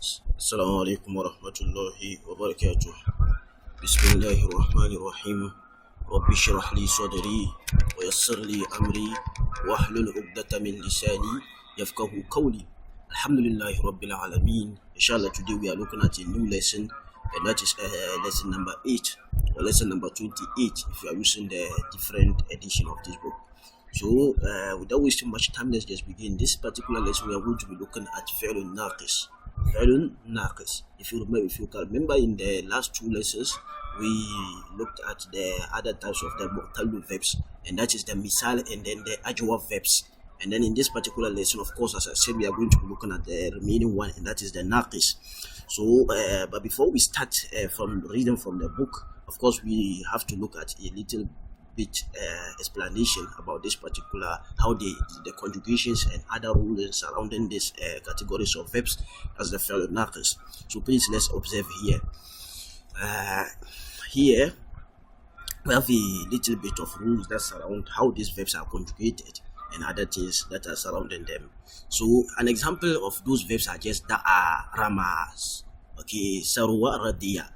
السلام عليكم ورحمة الله وبركاته. بسم الله الرحمن الرحيم. رب اشرح لي صدري ويسر لي أمري واحلل عقدة من لساني يفقه قولي. Alhamdulillah Rabbil Alameen. Inshallah, today we are looking at a new lesson, and that is lesson number 8 or lesson number 28 if you are using the different edition of this book. So, without wasting much time, let's just begin. This particular lesson, we are going to be looking at Fi'lun Naqis. Fi'lun Naqis. If you can remember, in the last two lessons, we looked at the other types of the Mu'tallu verbs, and that is the Misal and then the Ajwa verbs. And then in this particular lesson, of course, as I said, we are going to be looking at the remaining one, and that is the Naqis. So, but before we start from reading from the book, of course, we have to look at a little bit explanation about this particular, how the conjugations and other rules surrounding these categories of verbs as the Fi'l Naqis. So please, let's observe here. Here, we have a little bit of rules that surround how these verbs are conjugated and other things that are surrounding them. So an example of those verbs are just da'a, ramas, okay, sarwa, radiya.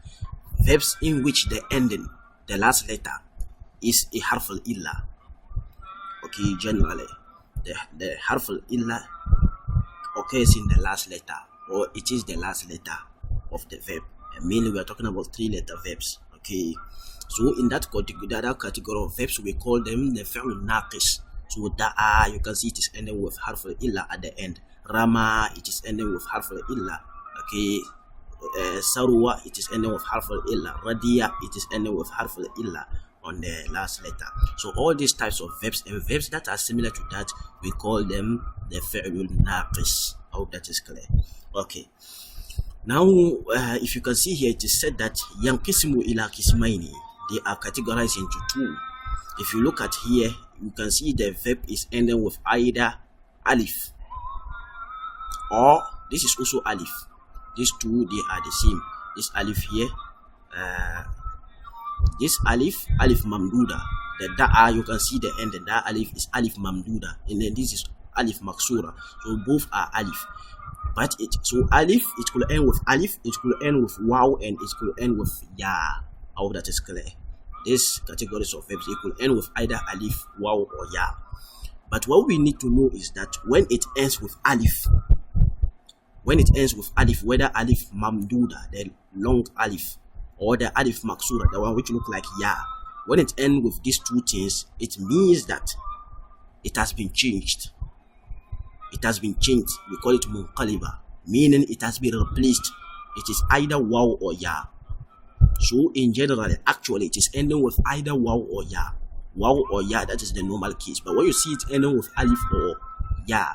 Verbs in which the ending, the last letter, is a harf al-illa. Okay, generally, the harf al-illa occurs in the last letter, or it is the last letter of the verb. And mainly we are talking about 3-letter verbs. Okay, so in that category of verbs, we call them the fi'l naqis. So da'a, you can see it is ending with harf al-illa at the end. Rama, it is ending with harf al-illa. Okay, sarwa, it is ending with harf al-illa. Radiya, it is ending with harf al-illa on the last letter. So all these types of verbs and verbs that are similar to that, we call them the fi'l naqis. I hope that is clear. Okay. Now, if you can see here, it is said that yanqisimu ila kismaini. They are categorized into two. If you look at here, you can see the verb is ending with either alif or this is also alif. These two, they are the same. This alif here, this alif mamduda. The da'a, you can see the end. The alif is alif mamduda, and then this is alif maksura. So both are alif. But so alif, it could end with alif, it could end with waw, and it could end with ya. I hope that is clear. These categories of verbs, it could end with either alif, waw, or ya. But what we need to know is that when it ends with alif, whether alif mamduda, the long alif, or the alif maksura, the one which look like ya, when it ends with these two things, it means that it has been changed. It has been changed. We call it munqaliba, meaning it has been replaced. It is either waw or ya. So in general, actually, it is ending with either waw or ya. Waw or ya, that is the normal case. But when you see it ending with alif or ya,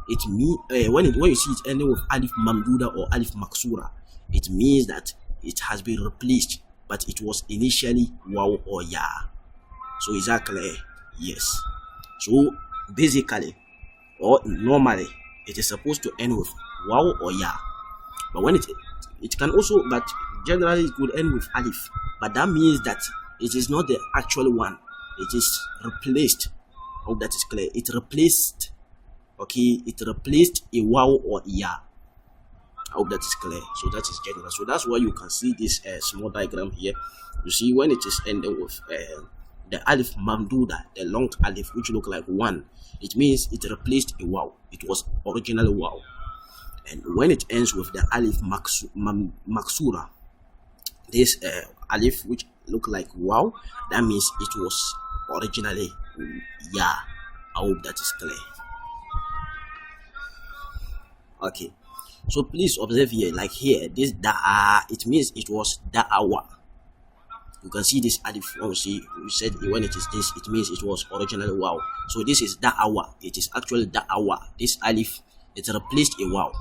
it means when you see it ending with alif mamduda or alif maksura, it means that it has been replaced, but it was initially waw or ya. So is that clear? Yes. So basically, or normally, it is supposed to end with waw or ya. But when it can also, but generally it could end with alif. But that means that it is not the actual one. It is replaced. I hope that is clear. It replaced. Okay, it replaced a waw or ya. I hope that is clear. So that is general. So that's why you can see this small diagram here. You see when it is ending with the alif mamduda, the long alif which look like one, it means it replaced a waw. It was originally waw. And when it ends with the alif maksura, this alif which look like waw, that means it was originally ya. I hope that is clear. Okay, so please observe here, like here, this da'a, it means it was da'awa. You can see this alif. We said when it is this, it means it was originally waw. So this is da'awa. It is actually da'awa. This alif, it replaced a waw.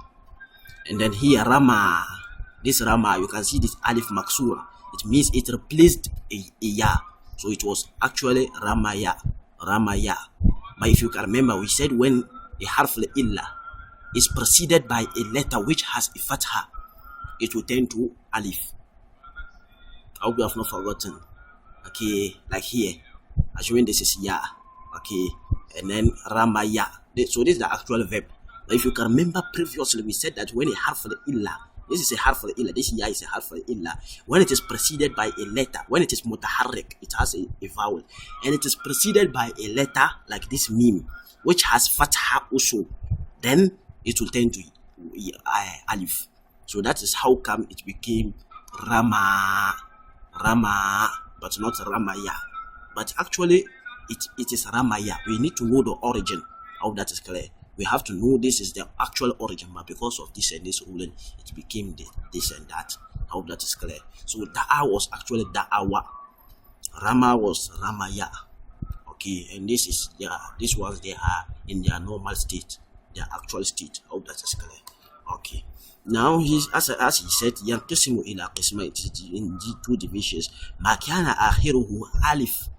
And then here rama. This rama, you can see this alif maksura. It means it replaced a ya. So it was actually ramaya. Ramaya. But if you can remember, we said when a harf illa is preceded by a letter which has a fatha, it will turn to alif. I hope you have not forgotten. Okay, like here, assuming this is ya. Okay, and then ramaya. So this is the actual verb. But if you can remember previously, we said that when a harf al-illa, this is a harf al-illa, this ya is a harf al-illa, when it is preceded by a letter, when it is mutaharrik, it has a vowel, and it is preceded by a letter like this meme, which has fatha also, then it will turn to alif. So that is how come it became Rama, but not Ramaya. But actually, it is Ramaya. We need to know the origin. How that is clear. We have to know this is the actual origin, but because of this and this ruling, it became this and that. How that is clear. So Da'a was actually Da'awa. Rama was Ramaya. Okay, and these ones, they are in their normal state, their actual state. How that is clear. Okay. Now as he said, ينقسم إلى قسمين, in the two divisions. ما كان آخره ألف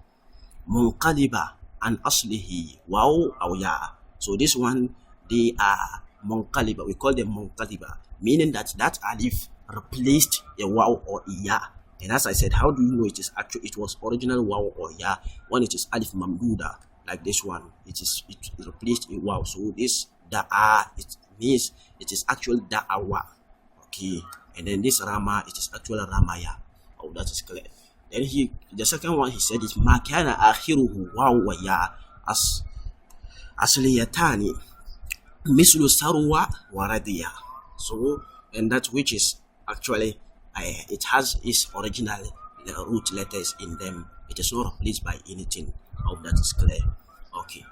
منقلبة عن أصله واو أو ياء. So this one, they are munqaliba. We call them munqaliba, meaning that alif replaced a waw or a ya. And as I said, how do you know it was original waw or ya? When it is alif mamduda, like this one, it replaced a waw. So this da'a, it means it is actually da'awa. Okay, and then this rama, it is actually ramaya. Oh, that is clear. Then the second one he said is ma kana akhiruhu waw wa ya asliyatani mislu sarwa wa radiya. So, and that which is actually it has its original root letters in them. It is not replaced by anything. Hope that is clear. Okay.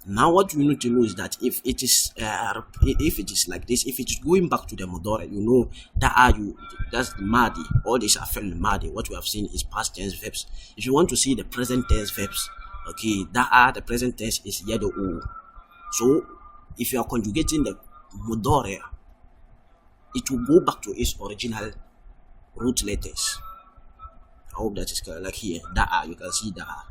Now what we need to know is that if it is like this, if it is going back to the mudari, you know that's the madi. All these are fi'l madi. What we have seen is past tense verbs. If you want to see the present tense verbs, okay, the present tense is yad'u. So if you are conjugating the mudari, it will go back to its original root letters. I hope that is clear. Like here, da'a, you can see da'a.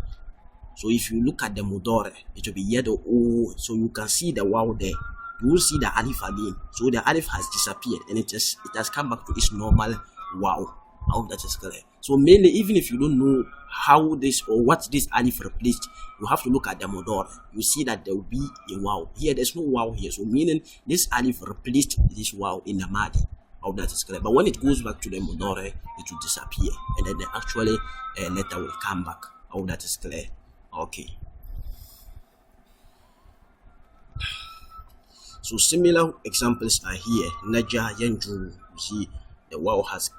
So if you look at the mudari, it will be yad'u. So you can see the waw there. You will see the alif again. So the alif has disappeared and it has come back to its normal waw. I hope that is clear. So mainly, even if you don't know how this or what this alif replaced, you have to look at the mudari. You see that there will be a waw. Here there's no waw here. So meaning this alif replaced this waw in the madi. I hope that is clear. But when it goes back to the mudari, it will disappear and then the actual letter will come back. I hope that is clear. Okay. So similar examples are here. Naja, Yanju. You see the waw has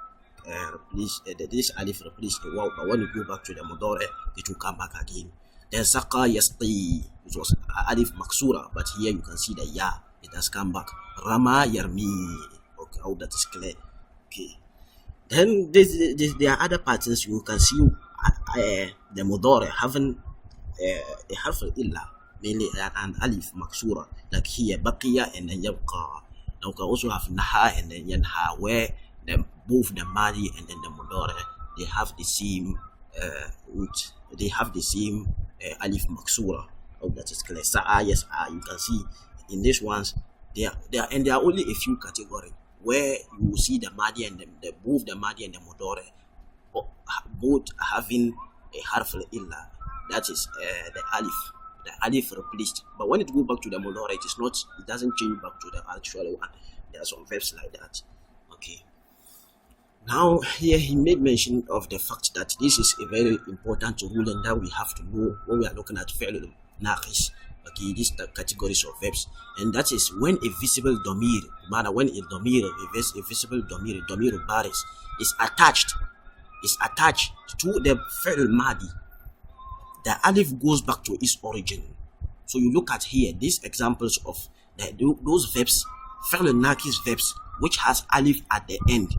replaced this alif replaced the waw, but when you go back to the mudari, it will come back again. Then Saqa Yasqi, it was alif maksura, but here you can see the ya, it has come back. Rama Yarmi. Okay, how that is clear. Okay. Then there are other patterns. You can see the mudari having a harf illa, mainly an alif maksura, like here baqiya and then yabqa. Now we can also have naha and then yanha, where both the madi and then the mudari, they have the same root. They have the same alif maksura. Oh, that is clear. Sa'a, yes, you can see in these ones there are only a few categories where you see the madi and both the madi and the mudari both having a harf illa. That is the alif replaced. But when it goes back to the mudari, it doesn't change back to the actual one. There are some verbs like that. Okay. Now here he made mention of the fact that this is a very important ruling that we have to know when we are looking at fi'l naqis. Okay, these categories of verbs, and that is when a visible domir, when a visible domir baris is attached to the fi'l madi, the alif goes back to its origin. So you look at here these examples of those verbs, fi'l naqis verbs, which has alif at the end.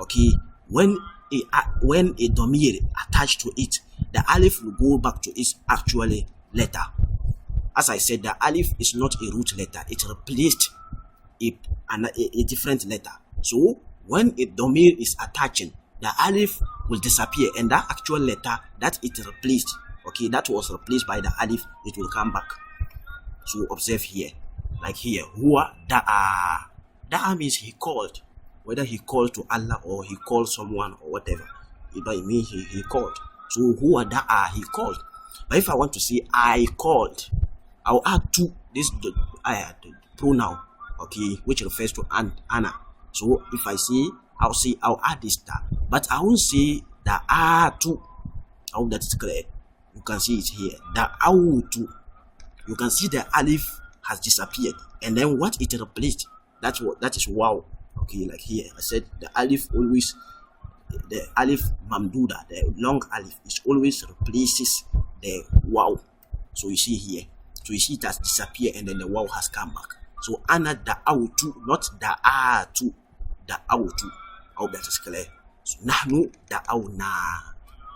Okay, when a domir attached to it, the alif will go back to its actual letter. As I said, the alif is not a root letter; it replaced a different letter. So when a domir is attaching, the alif will disappear, and that actual letter that it replaced, okay, that was replaced by the alif, it will come back. So observe here, like here, huwa da'a. Da'a means he called. Whether he called to Allah or he called someone or whatever, it means he called. So huwa da'a, he called. But if I want to say I called, I'll add to this the pronoun okay, which refers to Anna. So if I say, I'll add this ta, but I won't say the to. I hope that is clear. You can see it here. The to. You can see the alif has disappeared, and then what it replaced, that is wow. Okay, like here I said, the alif mamduda, the long alif, is always replaces the wow. So you see here, so you see it has disappeared and then the wow has come back. So ana da'awtu, not da'atu, da'awtu. I hope that is clear. So nahnu da'awna.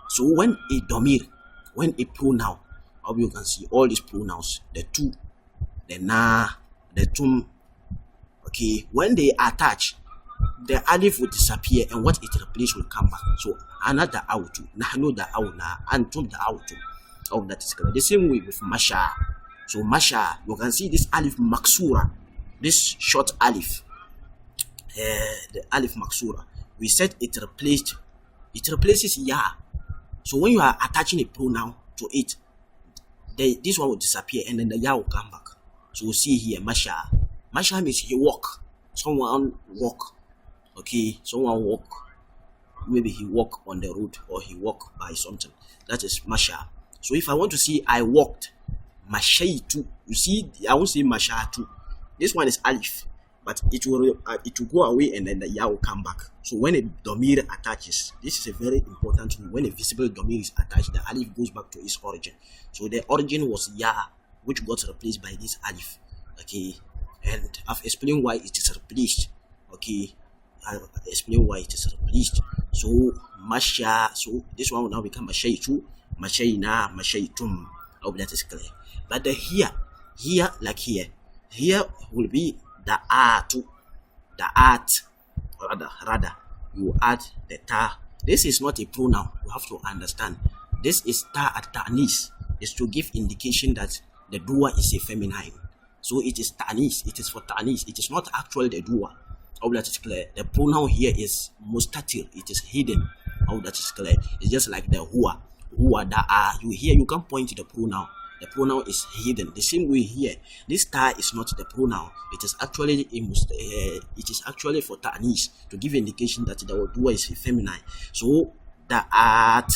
So when a domir, when a pronoun, I hope you can see all these pronouns, the tu, the na, the tum, okay, when they attach, the alif will disappear and what it replaces will come back. So ana da'awtu, nahnu da'awna, antum da'awtu. Oh, that is clear. The same way with masha. So masha, you can see this alif maksura, this short alif, the alif maksura. We said it replaces ya. So when you are attaching a pronoun to it, this one will disappear and then the ya will come back. So we see here masha. Masha means he walk. Someone walk. Okay, someone walk. Maybe he walk on the road or he walk by something. That is masha. So if I want to say I walked, mashaitu, you see, I won't say mashatu. This one is alif, but it will go away and then the ya will come back. So when a domir attaches, this is a very important thing. When a visible domir is attached, the alif goes back to its origin. So the origin was ya, which got replaced by this alif. Okay, and I've explained why it is replaced. Okay, I'll explain why it is replaced. So masha, so this one will now become mashaitu. Mashaina, mashaitum. I hope that is clear. But the here like here will be the to, the art, rather you add the ta. This is not a pronoun. You have to understand. This is ta at ta'nis. Is to give indication that the dua is a feminine. So it is ta'nis. It is for ta'nis. It is not actually the dua. I hope that is clear. The pronoun here is mustatir. It is hidden. I hope that is clear. It's just like the huwa. You can't point to the pronoun. The pronoun is hidden. The same way here, this ta is not the pronoun. It is actually for ta'nis, to give indication that the dua is feminine. So the art,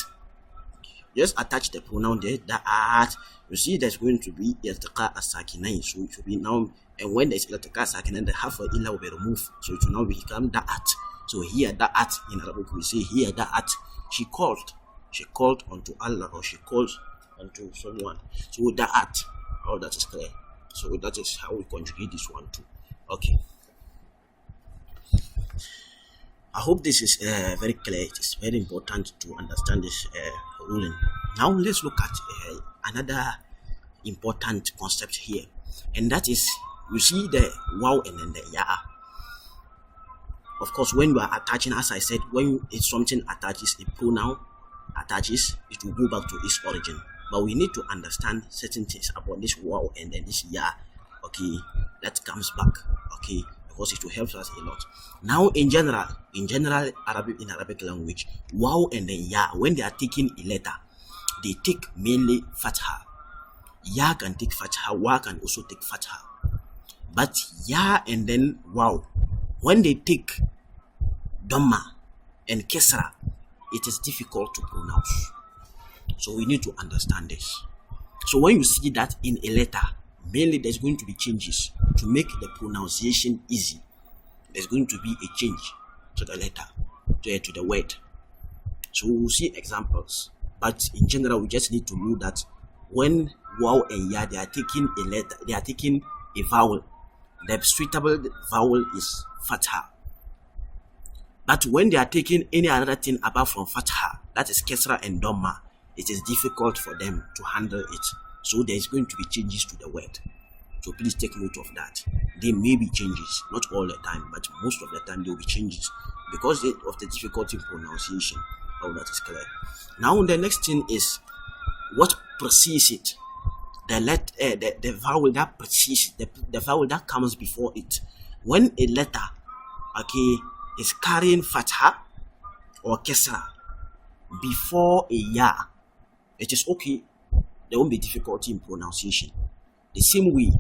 just attach the pronoun there. The art, you see, there's going to be iltiqa as-sakinain. So it will be now, and when there's iltiqa as-sakinain, the half of illa will be removed. So it will now become the art. So here the art in Arabic we say here the art. She called unto Allah, or she calls unto someone. So that, all that is clear. So that is how we conjugate this one too. Okay. I hope this is very clear. It is very important to understand this ruling. Now let's look at another important concept here, and that is, you see the wow and then the ya. Of course, when you are attaching, as I said, when it's something attaches, a pronoun attaches, it will go back to its origin. But we need to understand certain things about this wow and then this ya. Okay, that comes back. Okay, because it will help us a lot. Now, in general, in Arabic language, wow and then ya, when they are taking a letter, they take mainly fatha. Ya can take fatha, wa can also take fatha. But ya and then wow, when they take dhamma and kesra, it is difficult to pronounce. So we need to understand this. So when you see that in a letter, mainly there's going to be changes to make the pronunciation easy. There's going to be a change to the letter, to the word. So we'll see examples. But in general, we just need to know that when wow and ya, they are taking a letter, they are taking a vowel. The suitable vowel is fatha. But when they are taking any other thing apart from fatha, that is kesra and dhamma, it is difficult for them to handle it. So there is going to be changes to the word. So please take note of that. There may be changes, not all the time, but most of the time there will be changes because of the difficulty in pronunciation. Oh, that is clear. Now the next thing is what precedes it. The vowel that precedes the vowel that comes before it. When a letter, okay, is carrying fatha or kesra before a ya, it is okay. There won't be difficulty in pronunciation. The same way,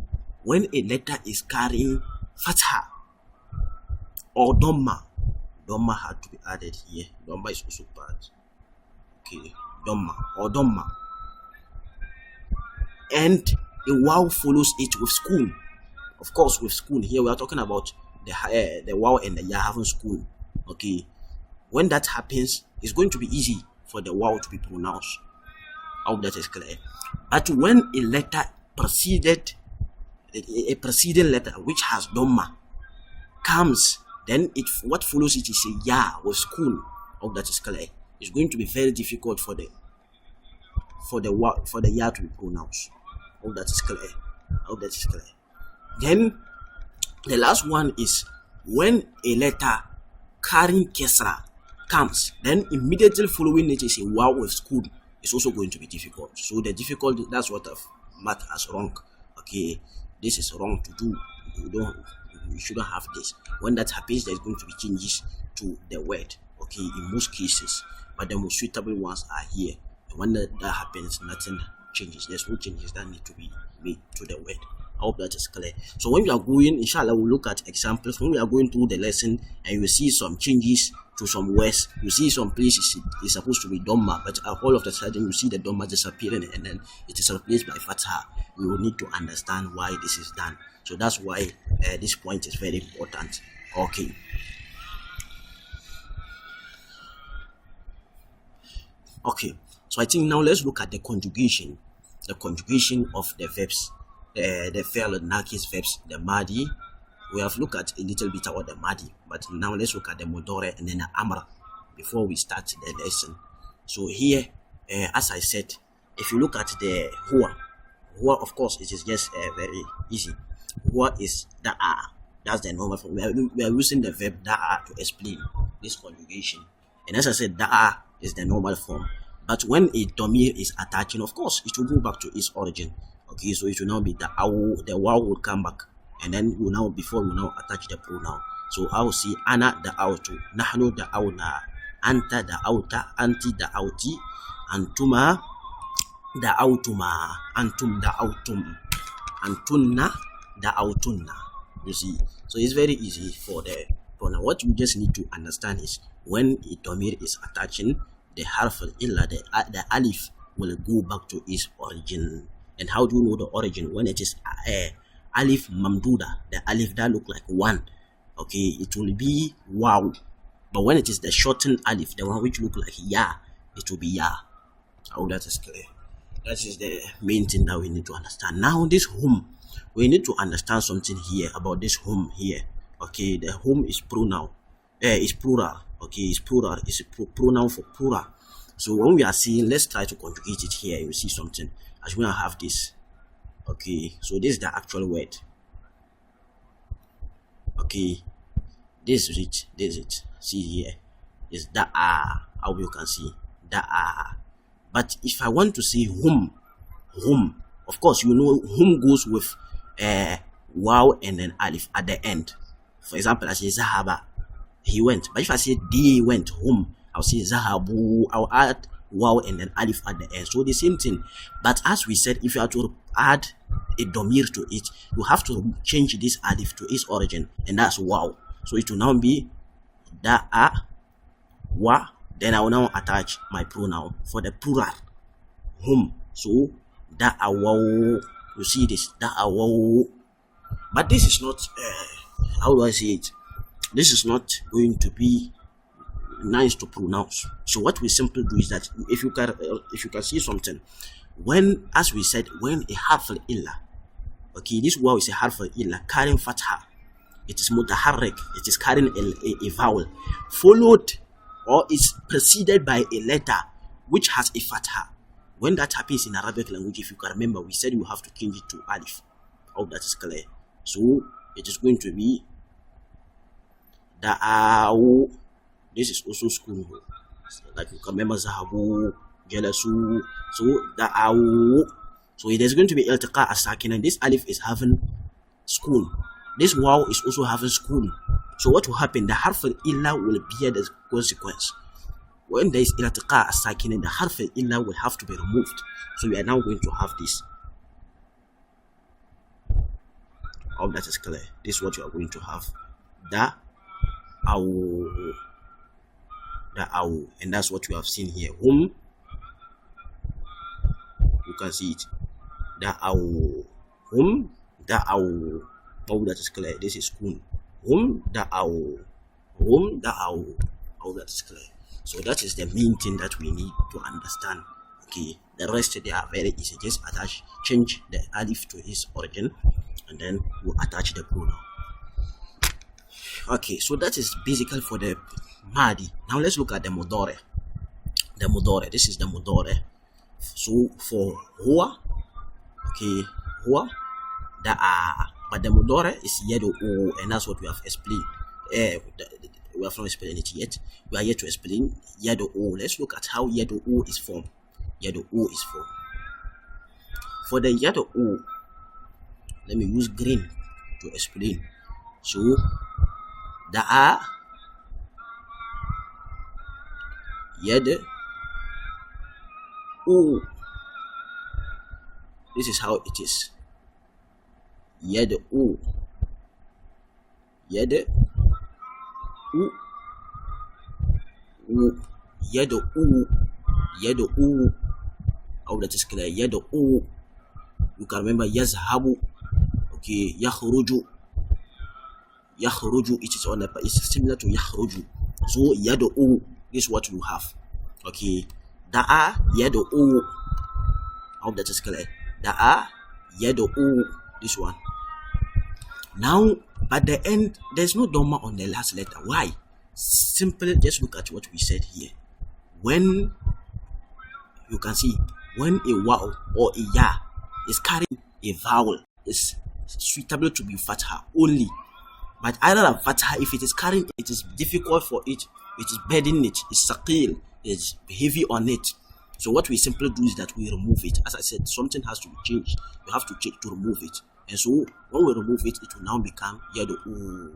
when a letter is carrying fatha or dhamma. Dhamma had to be added here. Dhamma is also bad. Okay, dhamma or dhamma. And a wow follows it with school. Of course, with school here we are talking about the wow and the ya having school. Okay, when that happens, it's going to be easy for the wow to be pronounced. I hope that is clear. But when a letter preceded a preceding letter which has dhamma comes, then what follows it is a ya with school. I hope that is clear. It's going to be very difficult for the ya to be pronounced. I hope that is clear. I hope that is clear. Then the last one is when a letter carrying kesra comes, then immediately following it is a wow with school. It's also going to be difficult. So the difficulty, that's what I've marked as wrong. Okay, this is wrong to do. You shouldn't have this. When that happens, there's going to be changes to the word. Okay, in most cases, but the most suitable ones are here. And when that happens, nothing changes. There's no changes that need to be made to the word. I hope that is clear. So when we are going, inshallah, we'll look at examples. When we are going through the lesson and you will see some changes to some words, you see some places it's supposed to be dhamma, but all of a sudden you see the dhamma disappearing and then it is replaced by fatha. You will need to understand why this is done. So that's why this point is very important. Okay. Okay. So I think now let's look at the conjugation of the verbs. The fi'l al-naqis verbs, the madi. We have looked at a little bit about the madi, but now let's look at the mudari and then the amr before we start the lesson. So here, as I said, if you look at the huwa, of course, it is just very easy. Huwa is da'a. That's the normal form. We are using the verb da'a to explain this conjugation. And as I said, da'a is the normal form. But when a domir is attaching, of course, it will go back to its origin. Okay, so it will now be the waw will come back, and then we now attach the pronoun. So I will see ana da'awtu, nahnu da'awna, anta da'awta, anti da'awti, antuma da'awtuma, antum da'awtum, antunna da'awtunna. You see, so it's very easy for the pronoun. What you just need to understand is when a domir is attaching, the harf al-illa, the alif will go back to its origin. And how do you know the origin? When it is alif mamduda, the alif that look like one, okay, it will be wow. But when it is the shortened alif, the one which look like ya, it will be ya. I hope that is clear. That is the main thing that we need to understand. Now this hum, we need to understand something here about this hum here. Okay, the hum is pronoun. Is plural. Okay, it's plural. It's a pronoun for plural. So when we are seeing, let's try to conjugate it here. You see something. As we have this. Okay, so this is the actual word. Okay, this is it. This is it. See here. Is da'a. How you can see da'a. But if I want to say hum, of course you know hum goes with waw and then alif at the end. For example, I say zahaba, he went. But if I say they went, hum, I'll say zahabu. I'll add waw and then alif at the end. So the same thing. But as we said, if you are to add a domir to it, you have to change this alif to its origin, and that's waw. So it will now be da'a wa. Then I will now attach my pronoun for the plural, hum. So da'a waw. You see this da'a waw. But this is not how do I say it? This is not going to be nice to pronounce. So what we simply do is that if you can see something, when, as we said, when a harf al-illa, okay, this waw is a harf al-illa carrying fatha, it is mutaharrik, it is carrying a vowel followed or is preceded by a letter which has a fatha. When that happens in Arabic language, if you can remember, we said you have to change it to alif. I hope that is clear. So it is going to be da'aw. This is also school. Like you can remember zahabu, jalasu. So da'aw. So it is going to be iltiqa as-sakin, and this alif is having school. This waw is also having school. So what will happen? The harf al-illa will bear the consequence. When there is iltiqa as-sakin, the harf al-illa will have to be removed. So we are now going to have this. Hope that is clear. This is what you are going to have. Da'awu. Da'awu. And that's what you have seen here. Hum. You can see it. Da'awu. Hum. Da'awu. Hope that is clear. This is kun. Hum. Da'awu. Hum. Da'awu. Hope that is clear. So that is the main thing that we need to understand. Okay, the rest they are very easy. Just change the alif to its origin, and then we'll attach the pronoun. Okay, so that is basically for the Madi. Now let's look at the Mudore. The Mudore. This is the Mudore. So for Huwa, okay, Huwa, but the Mudore is Yedo O, and that's what we have explained. We have not explained it yet. We are yet to explain Yedo O. Let's look at how Yedo O is formed. Yedo O is formed. For the Yedo O, let me use green to explain. So Da'a Yedo O. This is how it is. Yedo O. Yedo O. Yedo O. Yedo O. Oh, that is clear. Yedo O. You can remember Yazhabu. Okay, Yakhruju. Yakhruju. It is on the. It's similar to Yakhruju. So Yedo O. This is what you have. Okay. Da'a Yedo O. Oh, that is clear. Da'a Yedo O. This one. Now, by the end, there's no Dhamma on the last letter. Why? Simply just look at what we said here. When you can see, when a waw or a ya is carrying a vowel, it's suitable to be fatha only. But either than fatha, if it is carrying, it is difficult for it, it is burdening it, it's saqil, it's heavy on it. So what we simply do is that we remove it. As I said, something has to be changed. You have to check to remove it. And so when we remove it, it will now become Yado O.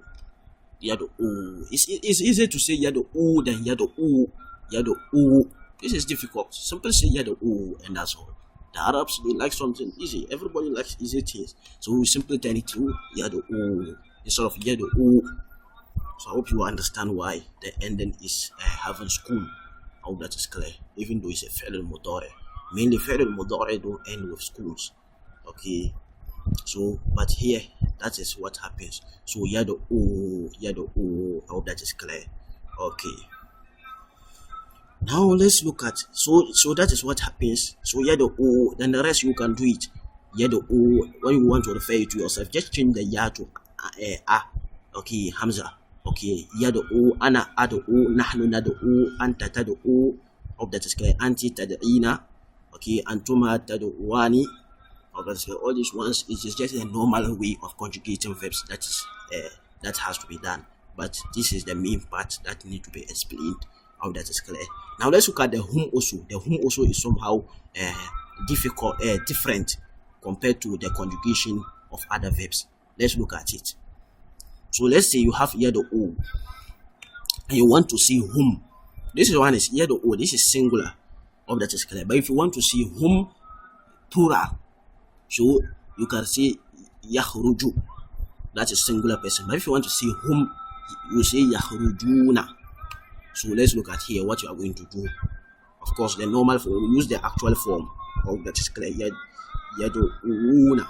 Yado O. It's easier to say Yado O than Yado O. Yado O. This is difficult. Simply say Yado O, and that's all. The Arabs, they like something easy. Everybody likes easy things. So we simply turn it to Yado O instead of Yado O. So I hope you understand why the ending is having school. I hope that is clear. Even though it's a Fi'l al-Mudari. Mainly Fi'l al-Mudari don't end with schools. Okay. So, but here, that is what happens. So, Yado O, Yado O. I hope that is clear. Okay. Now let's look at, so that is what happens. So, Yado O, then the rest you can do it. Yado O, when you want to refer it to yourself, just change the Ya to A. Okay, Hamza. Okay, Yado O, Ana Ado O, Nahnu Nado O, Anta Tado O. I hope that is clear. Anti Tad'ina. Okay, Antuma Tad'wani. All these ones, it is just a normal way of conjugating verbs that has to be done. But this is the main part that need to be explained. How that is clear. Now let's look at the whom also. The whom also is somehow different compared to the conjugation of other verbs. Let's look at it. So let's say you have Yado O and you want to see whom. This is one is Yado O. This is singular. How that is clear. But if you want to see whom plural, so you can say Yakhruju. That is singular person. But if you want to see whom, you say Yakhrujuna. So let's look at here what you are going to do. Of course, the normal form, we use the actual form. Oh, that is clear. Yaduuna.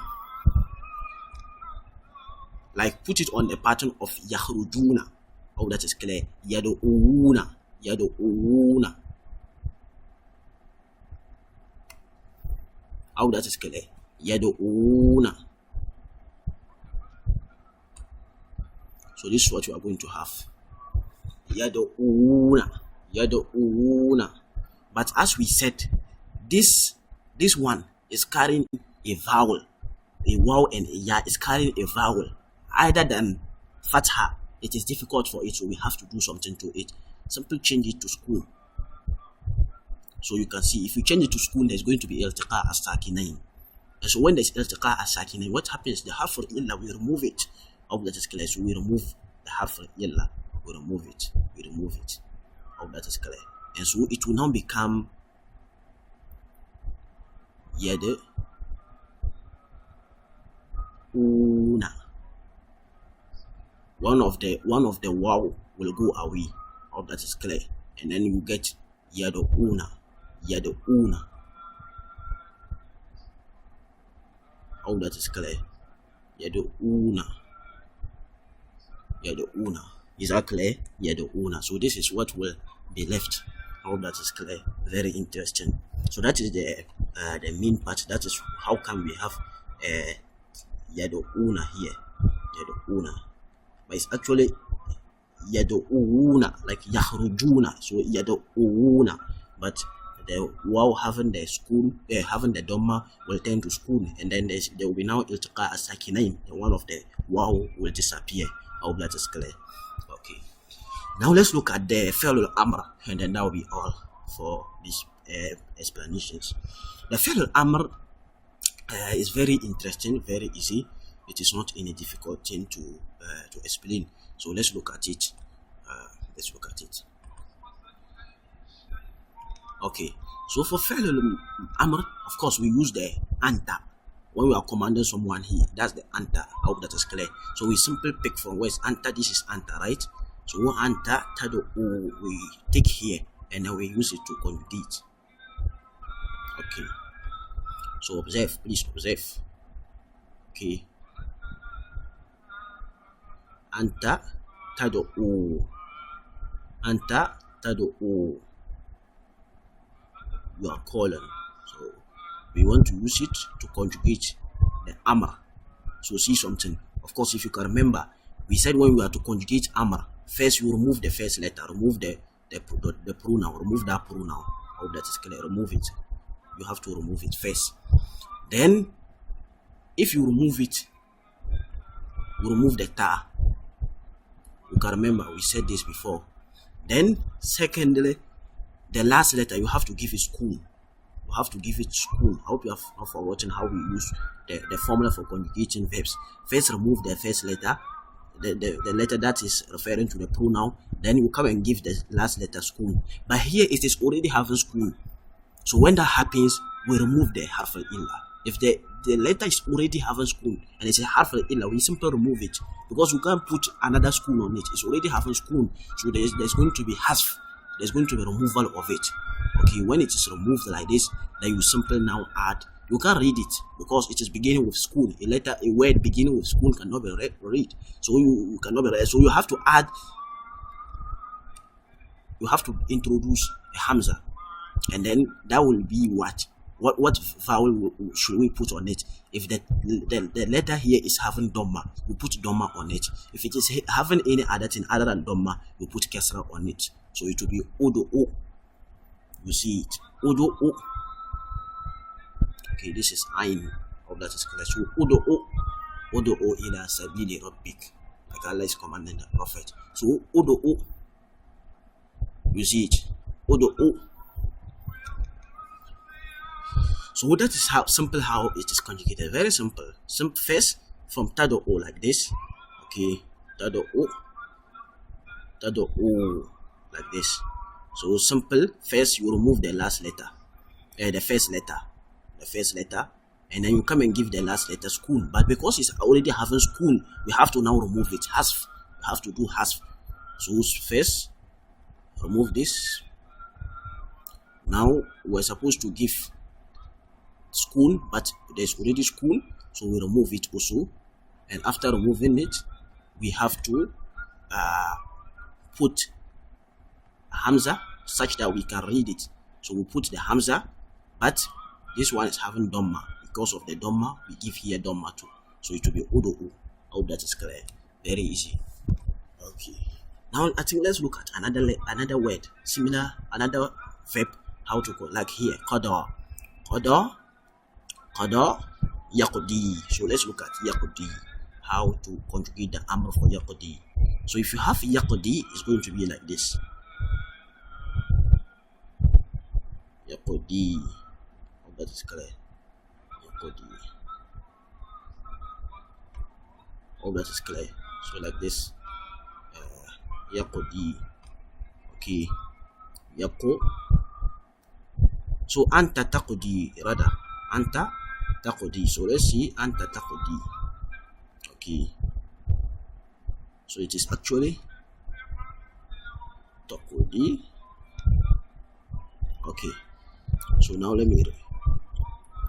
Like put it on the pattern of Yakhrujuna. Oh, that is clear. Yaduuna. Yaduuna. Oh, that is clear. Yaduuna. So this is what you are going to have. Yaduuna. Yaduuna. But as we said, this one is carrying a vowel. A waw and a ya is carrying a vowel. Either than fatha, it is difficult for it, so we have to do something to it. Simply change it to school. So you can see, if you change it to school, there's going to be iltiqa as-sakinain. And so when there's iltiqa as-sakinain, what happens? The harf al-illa, we remove it. Of that is clear. So we remove the harf al-illa. We remove it. Of that is clear. And so it will now become Yade Una. one of the wow will go away. Hope that is clear. And then you get yadu'una. Yadu'una. Hope that is clear. Yadu'una. Yadu'una. Is that clear? Yadu'una. So this is what will be left. I hope that is clear. Very interesting. So that is the main part. That is how come we have yadu'una here. Yadu'una. But it's actually yadu'una, like yakhrujuna. So yadu'una. But the wow having the school, having the dhamma will turn to school, and then there will be now iltiqa as-sakinain. The one of the wow will disappear. I hope that is clear. Okay. Now let's look at the fi'l al-amr, and then that will be all for these explanations. The fi'l al-amr is very interesting, very easy. It is not any difficult thing to explain. So let's look at it. Okay. So for fi'l al-amr, of course, we use the anta. When we are commanding someone here, that's the anta. I hope that is clear. So we simply pick from where is anta. This is anta, right? So anta tad'u we take here, and then we use it to conjugate. Okay. So observe, please observe. Okay. Anta tad'u. Anta tad'u. You are calling. So we want to use it to conjugate the amr. So see something. Of course, if you can remember, we said when we are to conjugate amr, first you remove the first letter, remove the pronoun, remove that pronoun. I hope that is clear. Remove it. You have to remove it first. Then, if you remove it, you remove the ta. You can remember, we said this before. Then, secondly, the last letter, you have to give it school. You have to give it school. I hope you have not forgotten how we use the formula for conjugating verbs. First, remove the first letter, the letter that is referring to the pronoun. Then you come and give the last letter school. But here it is already having school. So when that happens, we remove the harf al-illa. If the letter is already having school and it's a harf al-illa, we simply remove it because we can't put another school on it. It's already having school, so there's going to be hasf. There's going to be removal of it. Okay, when it is removed like this, then you simply now add. You can't read it because it is beginning with school. A word beginning with school cannot be read. So you cannot be read. So you have to add. You have to introduce a hamza, and then that will be what vowel should we put on it? If the letter here is having dhamma, we put dhamma on it. If it is having any other thing other than dhamma, we put kasra on it. So it will be odo o. You see it, odo o. Okay, this is ain. Hope that is clear. So odo o ila sabili rabbik, like Allah is commanding the Prophet. So odo o. You see it, odo o. So that is how simple how it is conjugated. Very simple. First from tado o like this. Okay, tado o like this. So simple. First you remove the last letter, the first letter, and then you come and give the last letter school. But because it's already having school, we have to now remove it. Hasf. We have to do hasf. So first remove this. Now we're supposed to give school, but there's already school, so we remove it also. And after removing it, we have to put hamza such that we can read it. So we put the hamza, but this one is having dhamma. Because of the dhamma, we give here dhamma too. So it will be udu. I hope that is clear. Very easy. Okay. Now I think let's look at another word, similar, another verb, how to call, like here, qada, yaqdi. So let's look at yaqdi, how to conjugate the amr for yaqdi. So if you have yaqdi, it's going to be like this. Yaqdi. Hope that is clear. Yaqdi. Hope that is clear. So like this. Yaqdi. Okay. Yaqo. So anta taqdi, rather. Anta taqdi. So let's see anta taqdi. Okay. So it is actually takodi. Okay, so now let me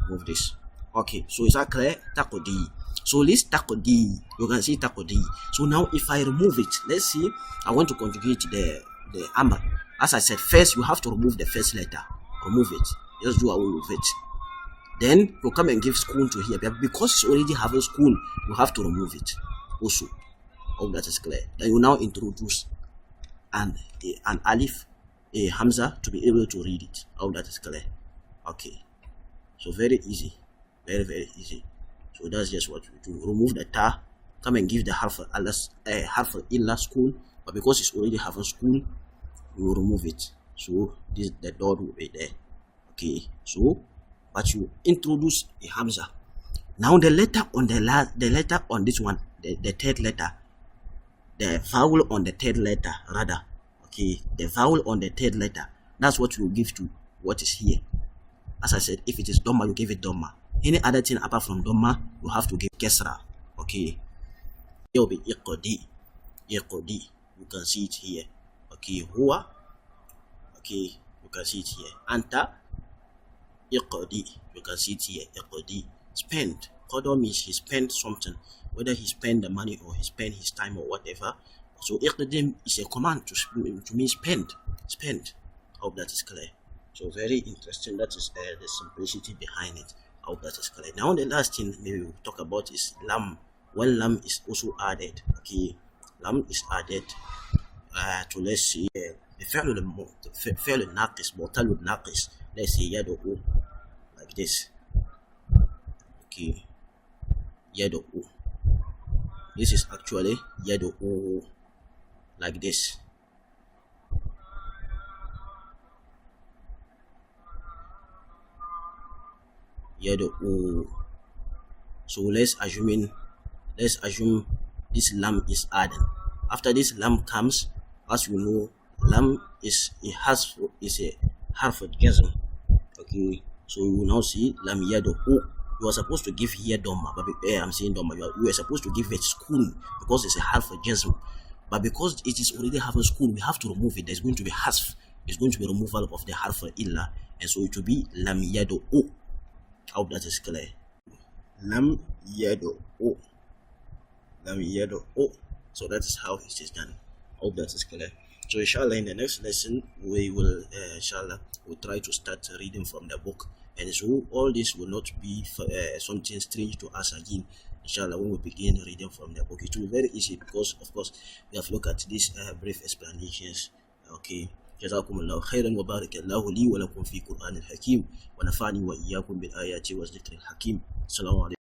remove this. Okay, so is that clear? Takodi. So this takodi, you can see takodi. So now if I remove it, let's see, I want to conjugate the amr. As I said, first you have to remove the first letter. Remove it. Just do away with it. Then you come and give school to here. Because it's already having school, you have to remove it also. Hope that is clear. Then you now introduce an alif, a hamza to be able to read it. Hope that is clear. Okay. So very easy. Very, very easy. So that's just what we do. Remove the ta, come and give the harf illa school, but because it's already having school, we will remove it. So this the dot will be there. Okay. So but you introduce a hamza. Now the letter on the letter on this one, the third letter, the vowel on the third letter rather. Okay, the vowel on the third letter. That's what you give to what is here. As I said, if it is dhamma, you give it dhamma. Any other thing apart from dhamma, you have to give kesra. Okay. It will be iqadi. Iqadi. You can see it here. Okay. Huwa. Okay. You can see it here. Anta. Iqadi. You can see it here. Iqadi. Spend. Qadar means he spent something. Whether he spent the money or he spent his time or whatever. So iqadi is a command to mean spend. Spend. Hope that is clear. So very interesting. That is the simplicity behind it. I hope that is clear. Now the last thing maybe we'll talk about is lam. When lam is also added, okay, lam is added to, let's see, the fi'l naqis, mu'tal naqis. Let's say yadu'u, like this. Okay, yadu'u. This is actually yadu'u, like this. Yadu'u. So let's assume this lam is added. After this lam comes, as we know, lam is a harf jazm. Okay, so you now see lam yadu'u. You are supposed to give here dhamma, but I'm saying dhamma. You are supposed to give it school because it's a harf jazm. But because it is already having school, we have to remove it. There's going to be hasf. It's going to be removal of the harf illa, and so it will be lam yadu'u. I hope that is clear. Lam yadu'u. Lam yadu'u. So that is how it is done. I hope that is clear. So inshallah in the next lesson we will we'll try to start reading from the book, and so all this will not be something strange to us again. Inshallah, when we begin reading from the book, it will be very easy because of course we have looked at these brief explanations. Okay. جزاكم الله خيرا وبارك الله لي ولكم في قرآن الحكيم ونفعني وإياكم بالآيات والذكر الحكيم. السلام عليكم.